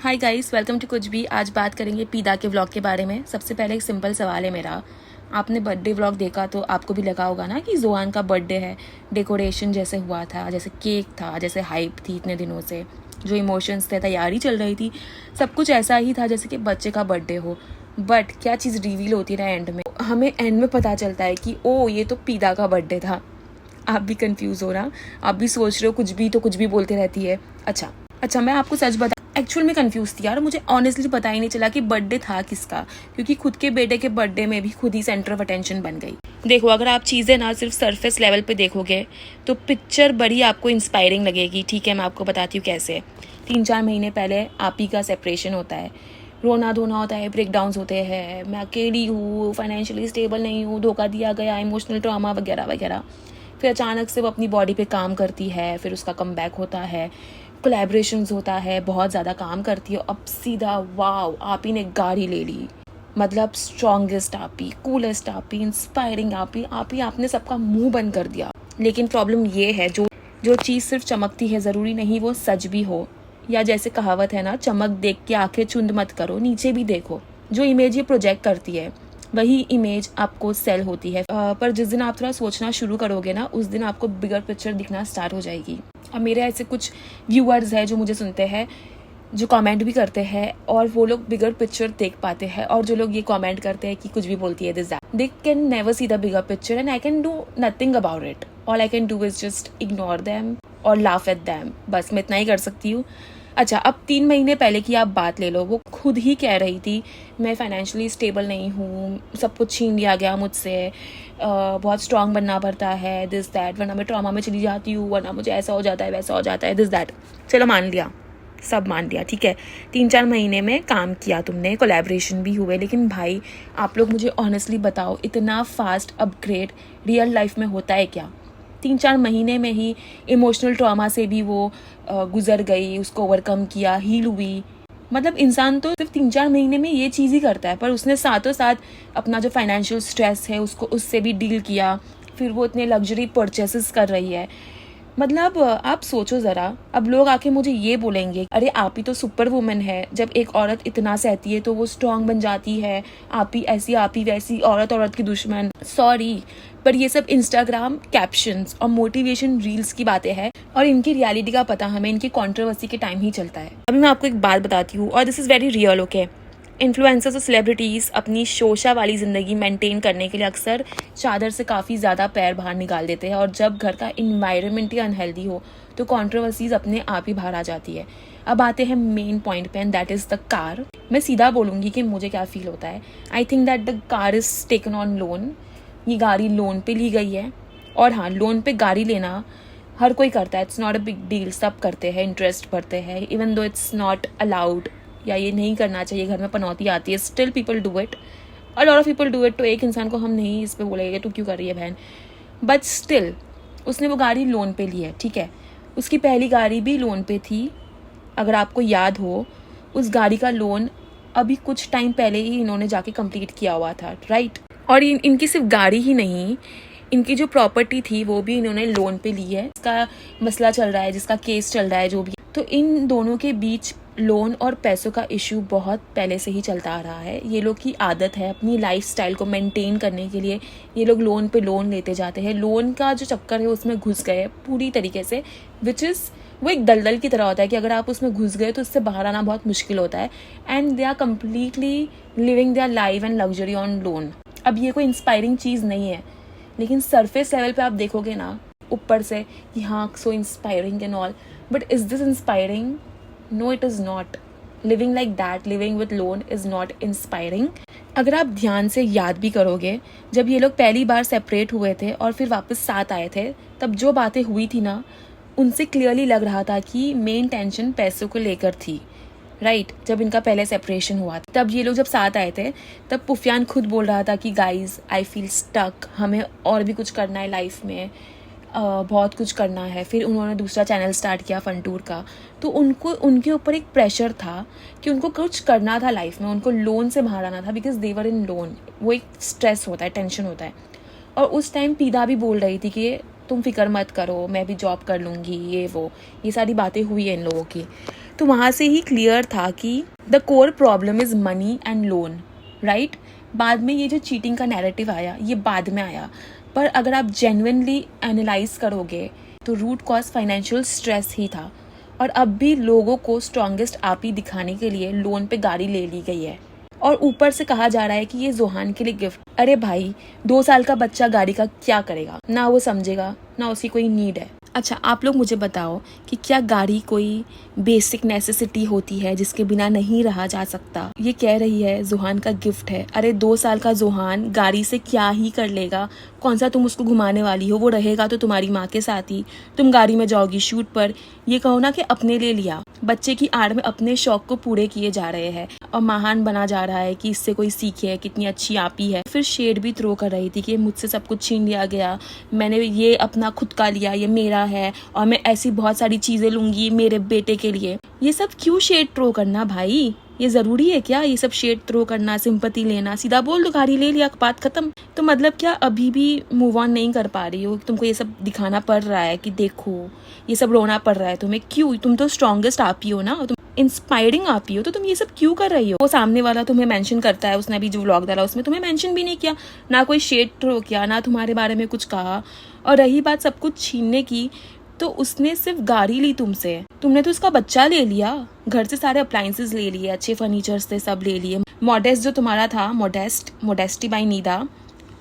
Hi guys, welcome to कुछ भी। आज बात करेंगे पीदा के व्लॉग के बारे में। सबसे पहले एक सिंपल सवाल है मेरा, आपने बर्थडे व्लॉग देखा तो आपको भी लगा होगा ना कि जोहान का बर्थडे है, डेकोरेशन जैसे हुआ था, जैसे केक था, जैसे हाइप थी इतने दिनों से, जो इमोशंस थे, तैयारी चल रही थी, सब कुछ ऐसा ही था जैसे कि बच्चे का बर्थडे हो। बट क्या चीज़ रिवील होती है ना एंड में, हमें एंड में पता चलता है कि ओ ये तो पीदा का बर्थडे था। आप भी कंफ्यूज हो ना, आप भी सोच रहे हो कुछ भी तो कुछ भी बोलते रहती है। अच्छा मैं आपको सच बता, एक्चुअल में कंफ्यूज थी यार, मुझे ऑनेस्टली पता ही नहीं चला कि बर्थडे था किसका, क्योंकि खुद के बेटे के बर्थडे में भी खुद ही सेंटर ऑफ अटेंशन बन गई। देखो, अगर आप चीज़ें ना सिर्फ सरफेस लेवल पे देखोगे तो पिक्चर बड़ी आपको इंस्पायरिंग लगेगी। ठीक है, मैं आपको बताती हूँ कैसे। 3-4 महीने पहले आप ही का सेपरेशन होता है, रोना धोना होता है, ब्रेक डाउन्स होते हैं, मैं अकेली हूँ, फाइनेंशियली स्टेबल नहीं हूँ, धोखा दिया गया, इमोशनल ट्रॉमा वगैरह वगैरह। फिर अचानक से वो अपनी बॉडी पे काम करती है, फिर उसका कमबैक होता है, कोलैबोरेशंस होता है, बहुत ज़्यादा काम करती है। अब सीधा वाव, आप ही ने गाड़ी ले ली, मतलब स्ट्रॉन्गेस्ट आप ही, कूलेस्ट आप ही, इंस्पायरिंग आप ही आपने सबका मुंह बंद कर दिया। लेकिन प्रॉब्लम ये है, जो चीज़ सिर्फ चमकती है ज़रूरी नहीं वो सच भी हो। या जैसे कहावत है ना, चमक देख के आंखें चुंद मत करो, नीचे भी देखो। जो इमेज ये प्रोजेक्ट करती है वही इमेज आपको सेल होती है। पर जिस दिन आप थोड़ा सोचना शुरू करोगे ना, उस दिन आपको बिगर पिक्चर दिखना स्टार्ट हो जाएगी। अब मेरे ऐसे कुछ व्यूअर्स हैं जो मुझे सुनते हैं, जो कमेंट भी करते हैं, और वो लोग बिगर पिक्चर देख पाते हैं, और जो लोग ये कमेंट करते हैं कि कुछ भी बोलती है this that, they can never see the bigger picture and I can do nothing about it. All I can do is just ignore them और लाफ एट देम। बस मैं इतना ही कर सकती हूँ। अच्छा, अब 3 महीने पहले की आप बात ले लो, वो खुद ही कह रही थी मैं फाइनेंशियली स्टेबल नहीं हूँ, सब कुछ छीन लिया गया मुझसे, बहुत स्ट्रांग बनना पड़ता है, दिस दैट, वरना मैं ट्रॉमा में चली जाती हूँ, वरना मुझे ऐसा हो जाता है, वैसा हो जाता है, दिस दैट। चलो मान लिया, सब मान लिया, ठीक है। 3-4 महीने में काम किया तुमने, कोलैबोरेशन भी हुए, लेकिन भाई आप लोग मुझे ऑनेस्टली बताओ, इतना फास्ट अपग्रेड रियल लाइफ में होता है क्या? 3-4 महीने में ही इमोशनल ट्रॉमा से भी वो गुजर गई, उसको ओवरकम किया, हील हुई। मतलब इंसान तो सिर्फ 3-4 महीने में ये चीज़ ही करता है, पर उसने साथों साथ अपना जो फाइनेंशियल स्ट्रेस है उसको उससे भी डील किया। फिर वो इतने लग्जरी परचेसेस कर रही है। मतलब आप सोचो ज़रा, अब लोग आके मुझे ये बोलेंगे, अरे आप ही तो सुपर वुमन है, जब एक औरत इतना सहती है तो वो स्ट्रांग बन जाती है, आप ही ऐसी, आप ही वैसी, औरत की दुश्मन। सॉरी, पर ये सब इंस्टाग्राम कैप्शंस और मोटिवेशन रील्स की बातें हैं, और इनकी रियलिटी का पता हमें इनकी कंट्रोवर्सी के टाइम ही चलता है। अभी मैं आपको एक बात बताती हूँ, और this is very real, okay. Influencers और सेलिब्रिटीज़ अपनी शोशा वाली ज़िंदगी मेंटेन करने के लिए अक्सर चादर से काफ़ी ज़्यादा पैर बाहर निकाल देते हैं, और जब घर का इन्वायरमेंट ही अनहेल्दी हो तो कंट्रोवर्सीज अपने आप ही बाहर आ जाती है। अब आते हैं मेन पॉइंट पे, and that is the car. मैं सीधा बोलूँगी कि मुझे क्या फील होता है। I think that the car is taken on loan. ये गाड़ी लोन पे ली गई है, और हाँ, लोन पे गाड़ी लेना हर कोई करता है, it's not a big deal, सब करते हैं, इंटरेस्ट भरते हैं, even though it's not allowed, या ये नहीं करना चाहिए, घर में पनौती आती है, still people do it, a lot of people do it. तो एक इंसान को हम नहीं इस पर बोलेंगे तू क्यों कर रही है बहन, बट स्टिल उसने वो गाड़ी लोन पे ली है, ठीक है। उसकी पहली गाड़ी भी लोन पे थी, अगर आपको याद हो। उस गाड़ी का लोन अभी कुछ टाइम पहले ही इन्होंने जाके कंप्लीट किया हुआ था, राइट। और इनकी सिर्फ गाड़ी ही नहीं, इनकी जो प्रॉपर्टी थी वो भी इन्होंने लोन पे ली है। इसका मसला चल रहा है, जिसका केस चल रहा है, जो भी। तो इन दोनों के बीच लोन और पैसों का इशू बहुत पहले से ही चलता आ रहा है। ये लोग की आदत है, अपनी लाइफस्टाइल को मेंटेन करने के लिए ये लोग लोन पे लोन लेते जाते हैं। लोन का जो चक्कर है उसमें घुस गए पूरी तरीके से, विच इज़ वो एक दलदल की तरह होता है कि अगर आप उसमें घुस गए तो उससे बाहर आना बहुत मुश्किल होता है। And they are completely living their life and luxury on loan. अब ये कोई इंस्पायरिंग चीज़ नहीं है, लेकिन सरफेस लेवल पे आप देखोगे ना, ऊपर से कि हाँ so inspiring and all, but is this inspiring? No, it is not. Living like that, living with loan is not inspiring. अगर आप ध्यान से याद भी करोगे, जब ये लोग पहली बार सेपरेट हुए थे और फिर वापस साथ आए थे, तब जो बातें हुई थी ना, उनसे क्लियरली लग रहा था कि मेन टेंशन पैसों को लेकर थी, राइट। जब इनका पहले सेपरेशन हुआ था, तब ये लोग जब साथ आए थे, तब पुफियान खुद बोल रहा था कि गाइज आई फील स्टक, हमें और भी कुछ करना है लाइफ में, बहुत कुछ करना है। फिर उन्होंने दूसरा चैनल स्टार्ट किया फन टूर का, तो उनको उनके ऊपर एक प्रेशर था कि उनको कुछ करना था लाइफ में, उनको लोन से बाहर आना था, बिकॉज देवर इन लोन। वो एक स्ट्रेस होता है, टेंशन होता है। और उस टाइम पीदा भी बोल रही थी कि तुम फिक्र मत करो, मैं भी जॉब कर लूँगी, ये वो, ये सारी बातें हुई है इन लोगों की। तो वहाँ से ही क्लियर था कि the core problem is money and loan, right. बाद में ये जो चीटिंग का नैरेटिव आया ये बाद में आया, पर अगर आप जेन्युइनली एनालाइज करोगे तो रूट कॉज फाइनेंशियल स्ट्रेस ही था। और अब भी लोगों को स्ट्रॉन्गेस्ट आप ही दिखाने के लिए लोन पे गाड़ी ले ली गई है, और ऊपर से कहा जा रहा है कि ये जोहान के लिए गिफ्ट। अरे भाई, 2 साल का बच्चा गाड़ी का क्या करेगा, ना वो समझेगा ना उसकी कोई नीड है। अच्छा, आप लोग मुझे बताओ कि क्या गाड़ी कोई बेसिक नेसेसिटी होती है जिसके बिना नहीं रहा जा सकता। ये कह रही है जोहान का गिफ्ट है। अरे 2 साल का जोहान गाड़ी से क्या ही कर लेगा, कौन सा तुम उसको घुमाने वाली हो, वो रहेगा तो तुम्हारी माँ के साथ ही, तुम गाड़ी में जाओगी शूट पर। ये कहो ना कि अपने ले लिया, बच्चे की आड़ में अपने शौक को पूरे किए जा रहे हैं और महान बना जा रहा है कि इससे कोई सीखे कितनी अच्छी आपी है। फिर शेड भी थ्रो कर रही थी कि मुझसे सब कुछ छीन लिया गया, मैंने ये अपना खुद का लिया, ये मेरा है और मैं ऐसी बहुत सारी चीजें लूंगी मेरे बेटे के लिए। ये सब क्यों शेड थ्रो करना भाई, ये जरूरी है क्या ये सब शेड थ्रो करना, सिंपैथी लेना? सीधा बोल दो गाड़ी ले लिया, बात खत्म। तो मतलब क्या अभी भी मूव ऑन नहीं कर पा रही हो? तुमको ये सब दिखाना पड़ रहा है कि देखो ये सब रोना पड़ रहा है तुम्हें, क्यों? तुम तो स्ट्रॉन्गेस्ट आप ही हो ना, तुम इंस्पायरिंग आप ही हो, तो तुम ये सब क्यों कर रही हो? वो सामने वाला तुम्हें मेंशन करता है, उसने अभी जो व्लॉग डाला उसमें तुम्हें मेंशन भी नहीं किया, ना कोई शेड थ्रो किया, ना तुम्हारे बारे में कुछ कहा। और रही बात सब कुछ छीनने की, तो उसने सिर्फ गाड़ी ली तुमसे, तुमने तो उसका बच्चा ले लिया, घर से सारे अप्लायंसेस ले लिए, अच्छे फर्नीचर्स थे सब ले लिए, मॉडेस्ट जो तुम्हारा था, मोडेस्टी बाय नीदा,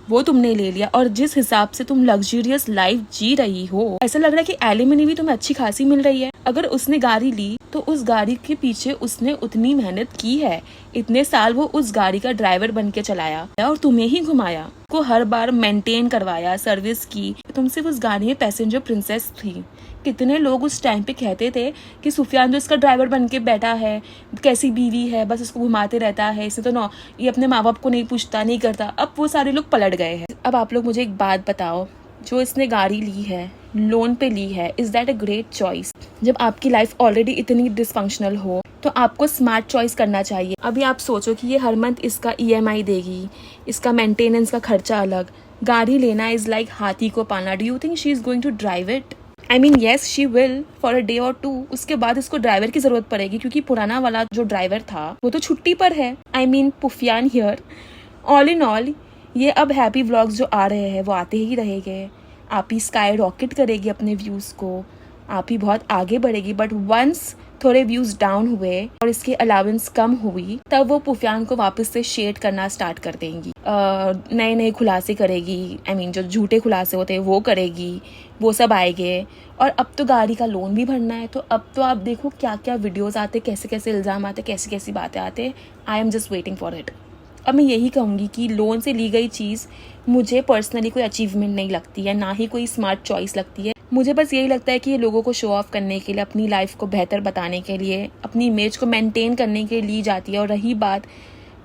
वो तुमने ले लिया। और जिस हिसाब से तुम लग्जरियस लाइफ जी रही हो, ऐसा लग रहा है कि एलिमनी भी तुम्हें अच्छी खासी मिल रही है। अगर उसने गाड़ी ली तो उस गाड़ी के पीछे उसने उतनी मेहनत की है, इतने साल वो उस गाड़ी का ड्राइवर बन के चलाया और तुम्हें ही घुमाया, को हर बार मेंटेन करवाया, सर्विस की। तुम सिर्फ उस गाड़ी में पैसेंजर प्रिंसेस थी। कितने लोग उस टाइम पे कहते थे कि सुफियान जो इसका ड्राइवर बन के बैठा है, कैसी बीवी है, बस उसको घुमाते रहता है, इसे तो ये अपने माँ बाप को नहीं पूछता, नहीं करता। अब वो सारे लोग पलट गए हैं। अब आप लोग मुझे एक बात बताओ, जो इसने गाड़ी ली है, लोन पे ली है, is that a great choice? जब आपकी लाइफ ऑलरेडी इतनी डिसफंक्शनल हो तो आपको स्मार्ट चॉइस करना चाहिए। अभी आप सोचो कि ये हर मंथ इसका EMI देगी, इसका मेंटेनेंस का खर्चा अलग। गाड़ी लेना इज लाइक हाथी को पालना। Do you think she is going to drive it? I mean yes she will for a day और 2, उसके बाद इसको ड्राइवर की जरूरत पड़ेगी क्योंकि पुराना वाला जो ड्राइवर था वो तो छुट्टी पर है। आई मीन पुफियान हियर। ऑल इन ऑल, ये अब हैप्पी व्लॉग्स जो आ रहे हैं वो आते ही रहेंगे। आप ही स्काई रॉकेट करेगी अपने व्यूज़ को, आप ही बहुत आगे बढ़ेगी। बट वंस थोड़े व्यूज़ डाउन हुए और इसकी अलाउंस कम हुई, तब वो पुफियान को वापस से शेड करना स्टार्ट कर देंगी, नए नए खुलासे करेगी। आई मीन जो झूठे खुलासे होते हैं वो करेगी, वो सब आएंगे। और अब तो गाड़ी का लोन भी भरना है, तो अब तो आप देखो क्या क्या वीडियोज़ आते, कैसे कैसे इल्ज़ाम आते, कैसी कैसी बातें आते। I am just waiting for it. अब मैं यही कहूँगी कि लोन से ली गई चीज़ मुझे पर्सनली कोई अचीवमेंट नहीं लगती है, ना ही कोई स्मार्ट चॉइस लगती है। मुझे बस यही लगता है कि ये लोगों को शो ऑफ करने के लिए, अपनी लाइफ को बेहतर बताने के लिए, अपनी इमेज को मेंटेन करने के लिए ली जाती है। और रही बात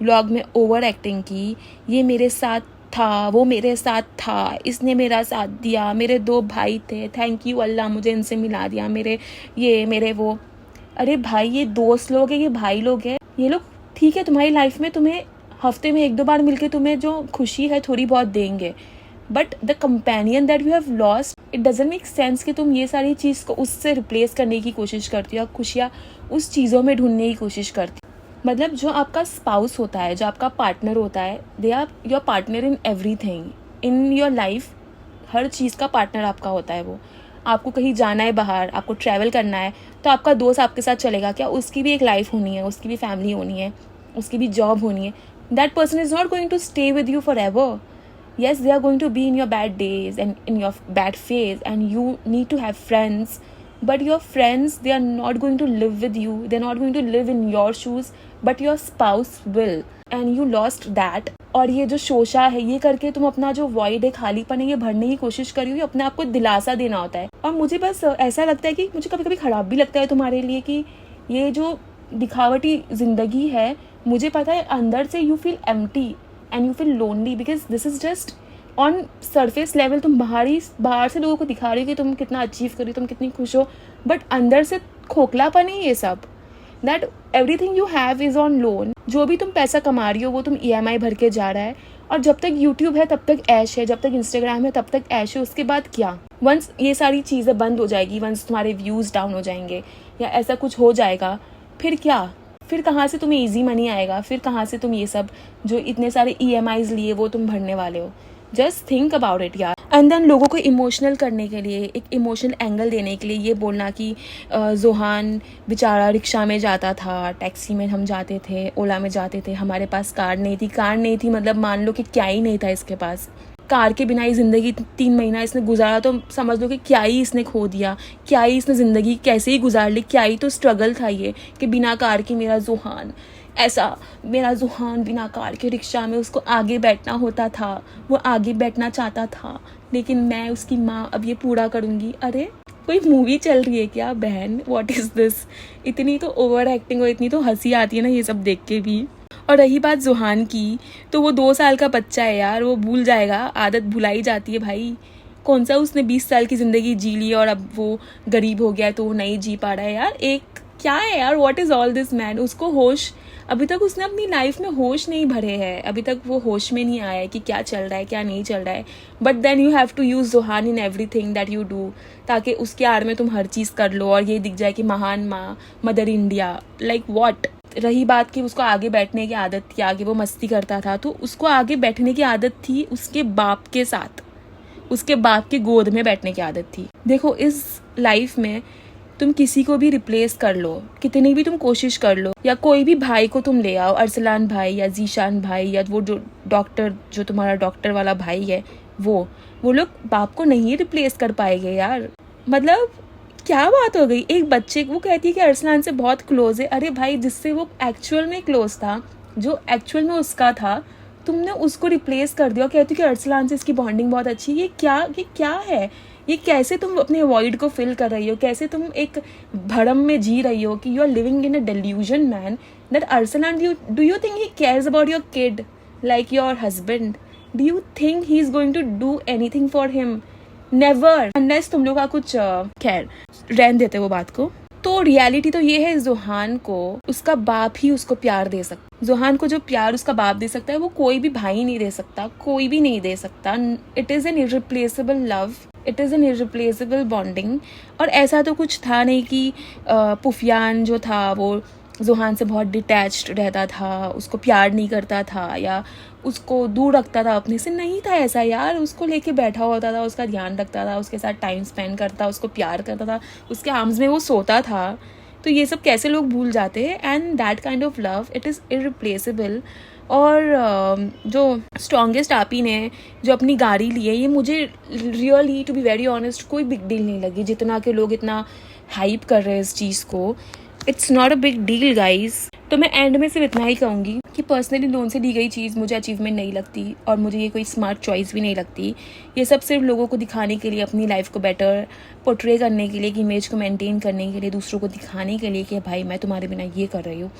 व्लॉग में ओवर एक्टिंग की, ये मेरे साथ था, वो मेरे साथ था, इसने मेरा साथ दिया, मेरे 2 भाई थे, थैंक यू अल्लाह मुझे इनसे मिला दिया, मेरे वो। अरे भाई, ये दोस्त लोग हैं, ये भाई लोग हैं, ये लोग ठीक है तुम्हारी लाइफ में, तुम्हें हफ्ते में 1-2 बार मिलके तुम्हें जो खुशी है थोड़ी बहुत देंगे, but the companion that you have lost, it doesn't make sense कि तुम ये सारी चीज़ को उससे रिप्लेस करने की कोशिश करती हो, खुशियाँ उस चीज़ों में ढूंढने की कोशिश करती हो। मतलब जो आपका स्पाउस होता है, जो आपका पार्टनर होता है, they are your partner in everything in your life. हर चीज़ का पार्टनर आपका होता है वो। आपको कहीं जाना है बाहर, आपको ट्रैवल करना है, तो आपका दोस्त आपके साथ चलेगा क्या? उसकी भी एक लाइफ होनी है, उसकी भी फैमिली होनी है, उसकी भी जॉब होनी है। That person is not going to stay with you forever. Yes, they are going to be in your bad days and in your bad phase, and you need to have friends. But your friends, they are not going to live with you. They are not going to live in your shoes. But your spouse will. And you lost that. और ये जो शोशा है, ये करके तुम अपना जो void है, खालीपन है, ये भरने की कोशिश करी हुई, अपने आप को दिलासा देना होता है। और मुझे बस ऐसा लगता है कि मुझे कभी कभी खराब भी लगता है तुम्हारे लिए कि ये जो दिखावटी जिंदगी है, मुझे पता है अंदर से you feel empty and you feel lonely, because this is just on surface level. तुम बाहर से लोगों को दिखा रही हो कि तुम कितना अचीव करी, तुम कितनी खुश हो, बट अंदर से खोखलापन है ये सब। That everything you have is on loan. जो भी तुम पैसा कमा रही हो वो तुम EMI भर के जा रहा है। और जब तक यूट्यूब है तब तक ऐश है, जब तक इंस्टाग्राम है तब तक ऐश है, उसके बाद क्या? वंस ये सारी चीज़ें बंद हो जाएगी, वंस तुम्हारे व्यूज़ डाउन हो जाएंगे, या ऐसा कुछ हो जाएगा, फिर क्या? फिर कहाँ से तुम्हें ईजी मनी आएगा? फिर कहाँ से तुम ये सब जो इतने सारे EMIs लिए वो तुम भरने वाले हो? जस्ट थिंक अबाउट इट यार। एंड देन लोगों को इमोशनल करने के लिए, एक इमोशनल एंगल देने के लिए ये बोलना कि जोहान बेचारा रिक्शा में जाता था, टैक्सी में हम जाते थे, ओला में जाते थे, हमारे पास कार नहीं थी मतलब मान लो कि क्या ही नहीं था इसके पास। कार के बिना ही ज़िंदगी 3 महीना इसने गुजारा, तो समझ लो कि क्या ही इसने खो दिया, क्या ही इसने ज़िंदगी कैसे ही गुजार ली, क्या ही तो स्ट्रगल था ये कि बिना कार के मेरा जोहान ऐसा, मेरा जोहान बिना कार के रिक्शा में उसको आगे बैठना होता था, वो आगे बैठना चाहता था, लेकिन मैं उसकी माँ अब ये पूरा करूँगी। अरे कोई मूवी चल रही है क्या बहन? What is this? इतनी तो ओवर एक्टिंग और इतनी तो हंसी आती है ना ये सब देख के भी। और रही बात जोहान की, तो वो 2 साल का बच्चा है यार, वो भूल जाएगा, आदत भुलाई जाती है भाई। कौन सा उसने 20 साल की ज़िंदगी जी ली और अब वो गरीब हो गया है तो वो नहीं जी पा रहा है यार। एक क्या है यार, what is all this man? उसको होश, अभी तक उसने अपनी लाइफ में होश नहीं भरे हैं, अभी तक वो होश में नहीं आया है कि क्या चल रहा है क्या नहीं चल रहा है। But then you have to use Johan in everything that you do, ताकि उसके आड़ में तुम हर चीज़ कर लो और ये दिख जाए कि महान माँ, मदर इंडिया, लाइक व्हाट। रही बात कि उसको आगे बैठने की आदत थी, आगे वो मस्ती करता था, तो उसको आगे बैठने की आदत थी उसके बाप के साथ, उसके बाप के गोद में बैठने की आदत थी। देखो इस लाइफ में तुम किसी को भी रिप्लेस कर लो, कितनी भी तुम कोशिश कर लो, या कोई भी भाई को तुम ले आओ, अरसलान भाई या जीशान भाई या वो जो डॉक्टर, जो तुम्हारा डॉक्टर वाला भाई है, वो लोग बाप को नहीं रिप्लेस कर पाएंगे यार। मतलब क्या बात हो गई? एक बच्चे, वो कहती है कि अरसलान से बहुत क्लोज है। अरे भाई, जिससे वो एक्चुअल में क्लोज था, जो एक्चुअल में उसका था, तुमने उसको रिप्लेस कर दिया। कहती कि अरसलान से इसकी बॉन्डिंग बहुत अच्छी। ये क्या है? ये कैसे तुम अपने वॉइड को फिल कर रही हो? कैसे तुम एक भरम में जी रही हो कि you are living in a delusion man that Arsalan, do you think he cares about your kid like your husband? Do you think he is going to do anything for him? Never, unless तुम लोग का कुछ खैर रहन देते वो बात को। तो रियलिटी तो ये है, जोहान को उसका बाप ही उसको प्यार दे सकता। जोहान को जो प्यार उसका बाप दे सकता है वो कोई भी भाई नहीं दे सकता, कोई भी नहीं दे सकता। It is an irreplaceable love, it is an irreplaceable bonding. और ऐसा तो कुछ था नहीं कि पुफियान जो था वो जोहान से बहुत डिटैच्ड रहता था, उसको प्यार नहीं करता था या उसको दूर रखता था अपने से। नहीं था ऐसा यार, उसको लेके बैठा होता था, उसका ध्यान रखता था, उसके साथ टाइम स्पेंड करता, उसको प्यार करता था, उसके आर्म्स में वो सोता था। तो ये सब कैसे लोग भूल जाते हैं? And that kind of love, it is irreplaceable. और जो स्ट्रॉन्गेस्ट आप ही ने जो अपनी गाड़ी ली है, ये मुझे really to be very honest कोई बिग डील नहीं लगी। जितना के लोग इतना हाइप कर रहे हैं इस चीज़ को, it's not a big deal guys. तो मैं एंड में सिर्फ इतना ही कहूँगी कि पर्सनली लोन से दी गई चीज़ मुझे अचीवमेंट नहीं लगती और मुझे ये कोई स्मार्ट चॉइस भी नहीं लगती। ये सब सिर्फ लोगों को दिखाने के लिए, अपनी लाइफ को बेटर पोर्ट्रे करने के लिए, कि इमेज को मेंटेन करने के लिए, दूसरों को दिखाने के लिए कि भाई मैं तुम्हारे बिना ये कर रही हूँ।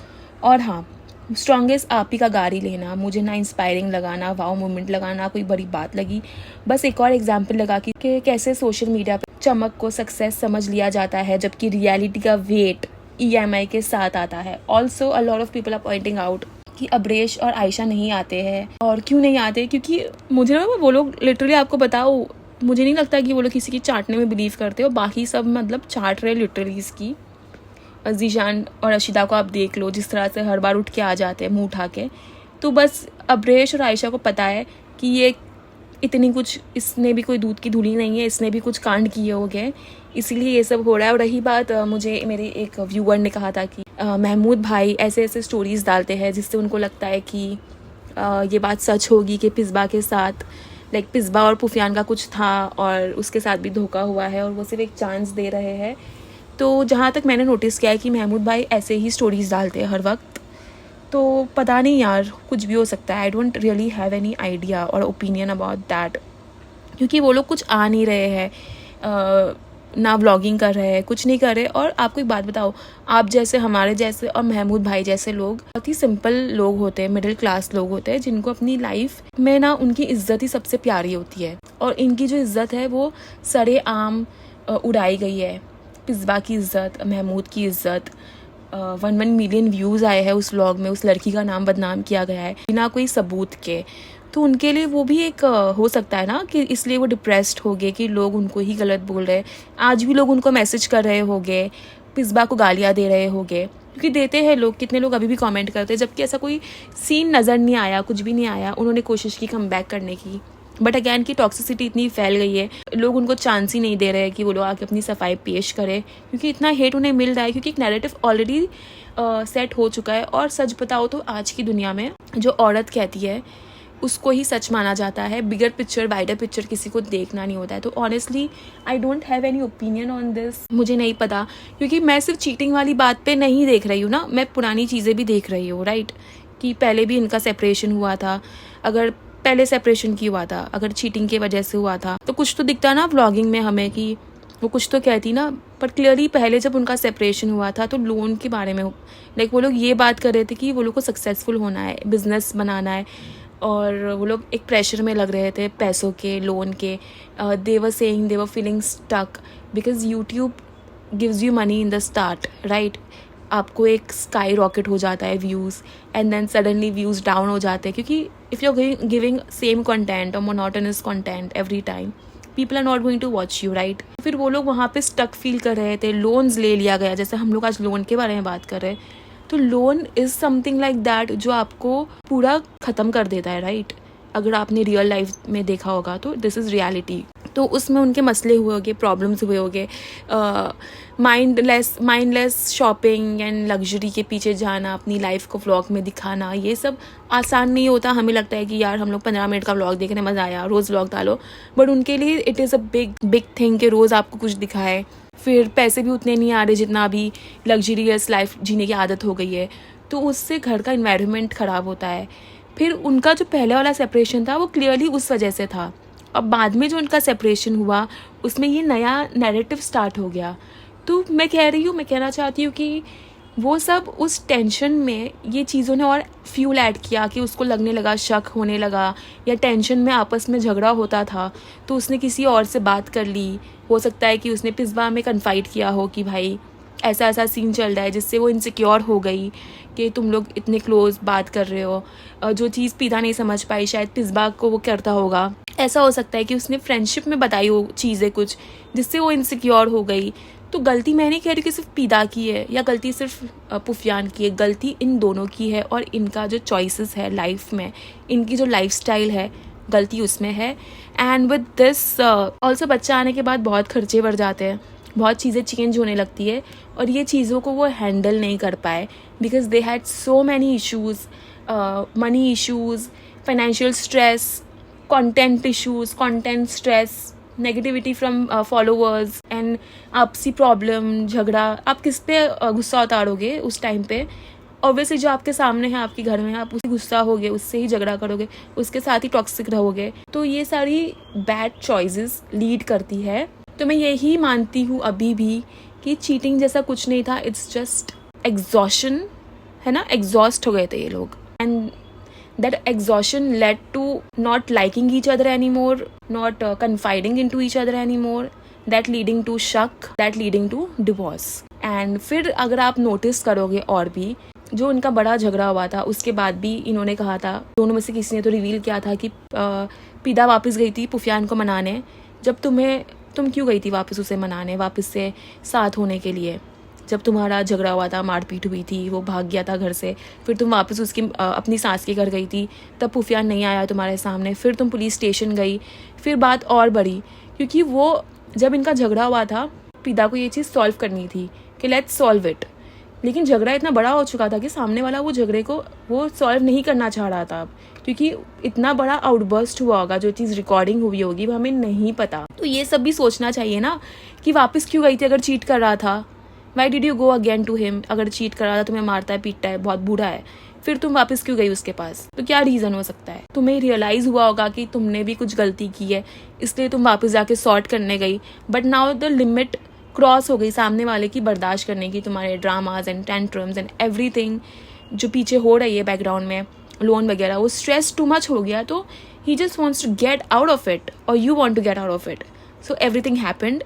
और हाँ, स्ट्रॉन्गेस्ट आप ही का गाड़ी लेना मुझे ना इंस्पायरिंग लगा, ना वाव मोमेंट लगा, ना कोई बड़ी बात लगी। बस एक और एग्जाम्पल लगा कि कैसे सोशल मीडिया पे चमक को सक्सेस समझ लिया जाता है, जबकि रियलिटी का वेट EMI के साथ आता है। Also a lot of people are pointing out कि अब्रेश और आयशा नहीं आते हैं। और क्यों नहीं आते? क्योंकि मुझे ना वो लोग लिटरली, आपको बताओ, मुझे नहीं लगता कि वो लोग किसी की चाटने में बिलीव करते हो। बाकी सब मतलब चाट रहे लिटरली इसकी। जीशान और अशिदा को आप देख लो, जिस तरह से हर बार उठ के आ जाते हैं मुँह उठा के। तो बस अब्रेश और आयशा को पता है कि ये इतनी कुछ, इसने भी कोई दूध की धूली नहीं है, इसने भी कुछ कांड किए हो गए, इसीलिए ये सब हो रहा है। और रही बात, मुझे मेरे एक व्यूअर ने कहा था कि महमूद भाई ऐसे ऐसे स्टोरीज़ डालते हैं जिससे उनको लगता है कि ये बात सच होगी कि पिस्बा के साथ, लाइक पिस्बा और पुफियान का कुछ था और उसके साथ भी धोखा हुआ है और वो सिर्फ एक चांस दे रहे हैं। तो जहाँ तक मैंने नोटिस किया है कि महमूद भाई ऐसे ही स्टोरीज़ डालते हैं हर वक्त। तो पता नहीं यार, कुछ भी हो सकता है। I don't really have any idea और ओपिनियन अबाउट दैट, क्योंकि वो लोग कुछ आ नहीं रहे हैं, ना व्लॉगिंग कर रहे हैं, कुछ नहीं कर रहे। और आपको एक बात बताओ, आप जैसे, हमारे जैसे और महमूद भाई जैसे लोग बहुत ही सिंपल लोग होते हैं, मिडिल क्लास लोग होते हैं, जिनको अपनी लाइफ में ना उनकी इज्जत ही सबसे प्यारी होती है। और इनकी जो इज्जत है वो सरेआम उड़ाई गई है। पिस्बा की इज्जत, महमूद की इज्जत, 1 मिलियन व्यूज़ आए हैं उस व्लॉग में, उस लड़की का नाम बदनाम किया गया है बिना कोई सबूत के। तो उनके लिए वो भी एक हो सकता है ना कि इसलिए वो डिप्रेस्ड हो गए कि लोग उनको ही गलत बोल रहे हैं। आज भी लोग उनको मैसेज कर रहे होंगे, पिस्बा को गालियाँ दे रहे होगे, क्योंकि देते हैं लोग, कितने लोग अभी भी कमेंट करते हैं, जबकि ऐसा कोई सीन नज़र नहीं आया, कुछ भी नहीं आया। उन्होंने कोशिश की कम बैक करने की, बट अगैन की टॉक्सिसिटी इतनी फैल गई है, लोग उनको चांस ही नहीं दे रहे हैं कि वो लोग आके अपनी सफाई पेश करें, क्योंकि इतना हेट उन्हें मिल रहा है, क्योंकि एक नैरेटिव ऑलरेडी सेट हो चुका है। और सच बताओ तो आज की दुनिया में जो औरत कहती है उसको ही सच माना जाता है, बिगर पिक्चर वाइडर पिक्चर किसी को देखना नहीं होता है। तो honestly I don't have any opinion on this, मुझे नहीं पता, क्योंकि मैं सिर्फ चीटिंग वाली बात पे नहीं देख रही हूँ ना, मैं पुरानी चीज़ें भी देख रही हूँ, राइट, कि पहले भी इनका सेपरेशन हुआ था, अगर पहले सेपरेशन की हुआ था, अगर चीटिंग की वजह से हुआ था तो कुछ तो दिखता ना व्लॉगिंग में हमें, कि वो कुछ तो कहती ना। पर क्लियरली पहले जब उनका सेपरेशन हुआ था तो लोन के बारे में लाइक वो लोग ये बात कर रहे थे कि वो लोग को सक्सेसफुल होना है, बिजनेस बनाना है, और वो लोग एक प्रेशर में लग रहे थे पैसों के, लोन के। They were saying they were feeling stuck because YouTube gives you money in the start, right. आपको एक स्काई रॉकेट हो जाता है views, and then suddenly views down हो जाते हैं, क्योंकि if you are giving same content और monotonous content every time, people are not going to watch you, right. फिर वो लोग वहाँ पे स्टक फील कर रहे थे, लोन्स ले लिया गया, जैसे हम लोग आज लोन के बारे में बात कर रहे हैं, तो loan is something like that जो आपको पूरा ख़त्म कर देता है, राइट। अगर आपने रियल लाइफ में देखा होगा तो दिस इज़ रियलिटी। तो उसमें उनके मसले हुए होंगे, प्रॉब्लम्स हुए होंगे, माइंडलेस शॉपिंग एंड लग्जरी के पीछे जाना, अपनी लाइफ को व्लॉग में दिखाना, ये सब आसान नहीं होता। हमें लगता है कि यार हम लोग 15 मिनट का व्लॉग देखने मज़ा आया, रोज़ व्लॉग डालो, बट उनके लिए it is a big thing कि रोज़ आपको कुछ दिखाए। फिर पैसे भी उतने नहीं आ रहे जितना अभी लग्जरियस लाइफ जीने की आदत हो गई है, तो उससे घर का इन्वायरमेंट ख़राब होता है। फिर उनका जो पहले वाला सेपरेशन था वो क्लियरली उस वजह से था, और बाद में जो उनका सेपरेशन हुआ उसमें ये नया नैरेटिव स्टार्ट हो गया। तो मैं कहना चाहती हूँ कि वो सब उस टेंशन में ये चीज़ों ने और फ्यूल ऐड किया कि उसको लगने लगा, शक होने लगा, या टेंशन में आपस में झगड़ा होता था तो उसने किसी और से बात कर ली। हो सकता है कि उसने पिस्बा में कन्फाइड किया हो कि भाई ऐसा ऐसा सीन चल रहा है, जिससे वो इनसिक्योर हो गई कि तुम लोग इतने क्लोज बात कर रहे हो। जो चीज़ पीदा नहीं समझ पाई, शायद पिस्बा को वो करता होगा। ऐसा हो सकता है कि उसने फ्रेंडशिप में बताई हो चीज़ें कुछ, जिससे वो इनसिक्योर हो गई। तो गलती मैं नहीं कह रही कि सिर्फ पीदा की है या गलती सिर्फ पुफियान की है, गलती इन दोनों की है। और इनका जो चॉइसेस है लाइफ में, इनकी जो लाइफस्टाइल है, गलती उसमें है। एंड विद दिस ऑल्सो बच्चा आने के बाद बहुत खर्चे बढ़ जाते हैं, बहुत चीज़ें चेंज होने लगती है, और ये चीज़ों को वो हैंडल नहीं कर पाए because they had so many issues, money issues, financial stress, content issues, content stress, negativity from followers and आपसी प्रॉब्लम, झगड़ा। आप किस पे गुस्सा उतारोगे उस टाइम पे? ऑब्वियसली जो आपके सामने है, आपके घर में है, आप उससे गुस्सा होगे, उससे ही झगड़ा करोगे, उसके साथ ही टॉक्सिक रहोगे। तो ये सारी बैड चॉइसेस लीड करती है। तो मैं यही मानती हूँ अभी भी कि चीटिंग जैसा कुछ नहीं था, इट्स जस्ट एग्जॉशन, है ना। एग्जॉस्ट हो गए थे ये लोग, and that exhaustion led to not liking each other anymore, not confiding into each other anymore, that leading to शक, that leading to divorce. And फिर अगर आप नोटिस करोगे और भी जो उनका बड़ा झगड़ा हुआ था, उसके बाद भी इन्होंने कहा था, दोनों में से किसी ने तो रिवील किया था कि पीदा वापस गई थी पुफियान को मनाने। जब तुम क्यों गई थी वापस उसे मनाने, वापस से साथ होने के लिए? जब तुम्हारा झगड़ा हुआ था, मारपीट हुई थी, वो भाग गया था घर से, फिर तुम वापस उसकी अपनी सास के घर गई थी, तब पुफियान नहीं आया तुम्हारे सामने, फिर तुम पुलिस स्टेशन गई, फिर बात और बढ़ी। क्योंकि वो जब इनका झगड़ा हुआ था, पीदा को ये चीज़ सॉल्व करनी थी कि लेट्स सॉल्व इट, लेकिन झगड़ा इतना बड़ा हो चुका था कि सामने वाला वो झगड़े को वो सॉल्व नहीं करना चाह रहा था, क्योंकि इतना बड़ा आउटबर्स्ट हुआ होगा, जो चीज़ रिकॉर्डिंग हुई होगी वो हमें नहीं पता। तो ये सब भी सोचना चाहिए ना कि वापस क्यों गई थी अगर चीट कर रहा था। Why did you go again to him? अगर चीट कर रहा था, तुम्हें मारता है, पीटता है, बहुत बूढ़ा है, फिर तुम वापस क्यों गई उसके पास? तो क्या रीज़न हो सकता है? तुम्हें रियलाइज़ हुआ होगा कि तुमने भी कुछ गलती की है, इसलिए तुम वापस जाके सॉर्ट करने गई, but now the limit cross हो गई सामने वाले की बर्दाश्त करने की। तुम्हारे dramas and tantrums and everything जो पीछे हो रही है बैकग्राउंड में, लोन वगैरह, वो स्ट्रेस टू मच हो गया, तो ही just wants to get out of it और you want to get out of it. So everything happened.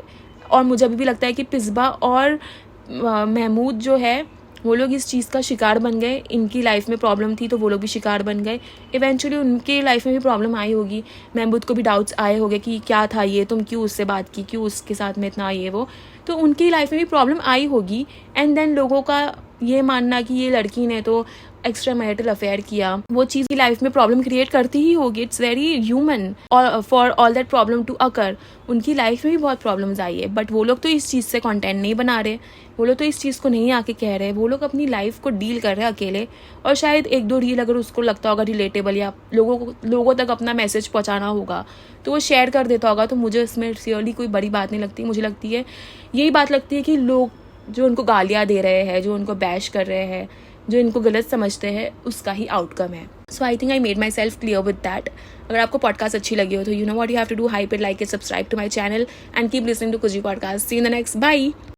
और मुझे अभी भी लगता है कि पिस्बा और महमूद जो है वो लोग इस चीज़ का शिकार बन गए, इनकी लाइफ में प्रॉब्लम थी तो वो लोग भी शिकार बन गए, इवेंचुअली उनके लाइफ में भी प्रॉब्लम आई होगी, महमूद को भी डाउट्स आए होंगे कि क्या था ये, तुम क्यों उससे बात की, क्यों उसके साथ में इतना ये वो, तो उनकी लाइफ में भी प्रॉब्लम आई होगी। एंड देन लोगों का ये मानना कि ये लड़की ने तो एक्स्ट्रा मैरिटल अफेयर किया, वो चीज़ की लाइफ में प्रॉब्लम क्रिएट करती ही होगी। It's very human for all that problem to occur. उनकी लाइफ में भी बहुत प्रॉब्लम्स आई है, बट वो लोग तो इस चीज़ से कंटेंट नहीं बना रहे, वो लोग तो इस चीज़ को नहीं आके कह रहे, वो लोग अपनी लाइफ को डील कर रहे हैं अकेले। और शायद एक दो रील अगर उसको लगता होगा रिलेटेबल या लोगों तक अपना मैसेज पहुंचाना होगा तो वो शेयर कर देता होगा। तो मुझे इसमें रियली कोई बड़ी बात नहीं लगती। मुझे लगती है, यही बात लगती है कि लोग जो उनको गालियाँ दे रहे हैं, जो उनको बैश कर रहे हैं, जो इनको गलत समझते हैं, उसका ही आउटकम है। So I think I made myself clear with that. अगर आपको पॉडकास्ट अच्छी लगी हो तो you know what you have to do, hype it, like it, subscribe to my channel and keep listening to कुजी podcast. See in the next, bye.